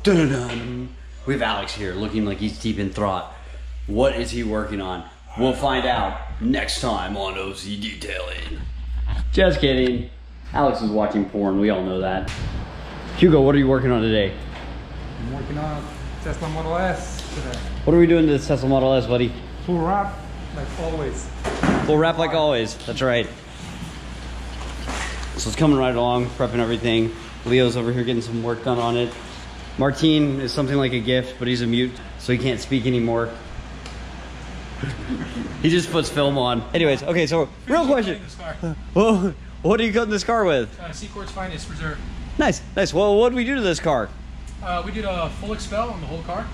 Dun-dun-dun. We have Alex here looking like he's deep in thought. What is he working on? We'll find out next time on OCDetailing. Just kidding. Alex is watching porn, we all know that. Hugo, what are you working on today? I'm working on Tesla Model S today. What are we doing to the Tesla Model S, buddy? Full wrap, like always. Full wrap like always, that's right. So it's coming right along, prepping everything. Leo's over here getting some work done on it. Martine is something like a gift, but he's a mute, so he can't speak anymore. He just puts film on. Anyways, okay, so real question. Well, what are you cutting this car with? CQuartz Finest Reserve. Nice, nice. Well, what did we do to this car? We did a full XPEL on the whole car.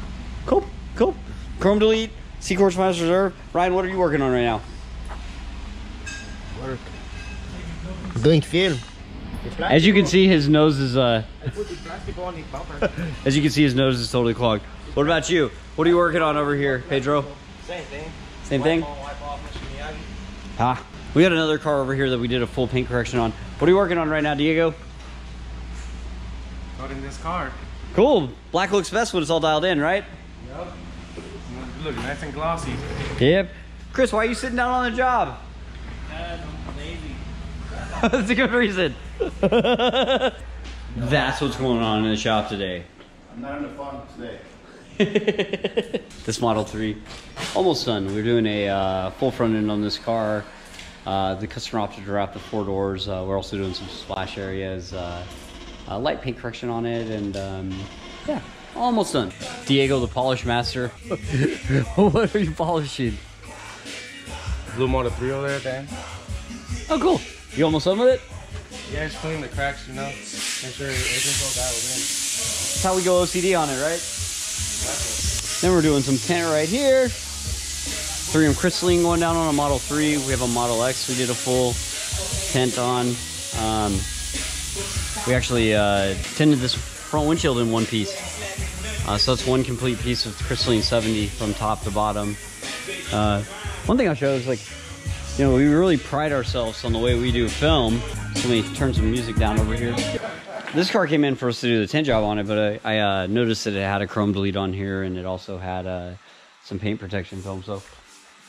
Cool, cool. Chrome delete, CQuartz Finest Reserve. Ryan, what are you working on right now? Work. Doing film. As you can see, his nose is as you can see, his nose is totally clogged. What about you? What are you working on over here, Pedro? Same thing. Same thing? Ah, we got another car over here that we did a full paint correction on. What are you working on right now, Diego? Coating this car. Cool. Black looks best when it's all dialed in, right? Yep. Look nice and glossy. Yep. Chris, why are you sitting down on the job? I'm lazy. That's a good reason. That's what's going on in the shop today. I'm not in the fun today. This Model 3, almost done. We're doing a full front end on this car. The customer opted to wrap the 4 doors. We're also doing some splash areas, light paint correction on it, and yeah, almost done. Diego, the polish master. What are you polishing? Blue Model 3 over there, Dan. Oh, cool. You almost done with it? Yeah, just cleaning the cracks, you know. Make sure everything's all dialed in. That's how we go OCD on it, right? Then we're doing some tint right here. 3M crystalline going down on a Model 3. We have a Model X we did a full tint on. We actually tinted this front windshield in one piece. So it's one complete piece of crystalline 70 from top to bottom. One thing I'll show is, like, you know, we really pride ourselves on the way we do film. So let me turn some music down over here. This car came in for us to do the tint job on it, but I noticed that it had a chrome delete on here, and it also had some paint protection film. So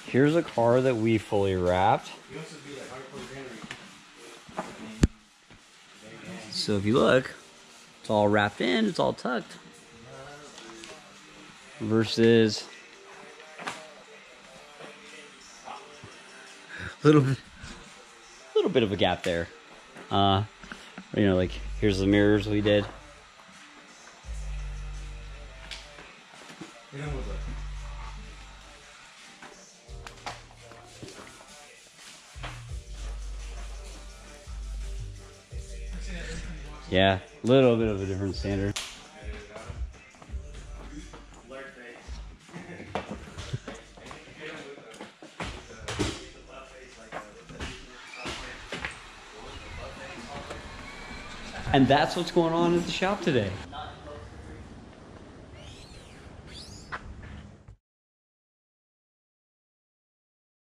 here's a car that we fully wrapped. So if you look, it's all wrapped in, it's all tucked. Versus little bit of a gap there. You know, like, here's the mirrors we did. Yeah, a little bit of a different standard. And that's what's going on at the shop today.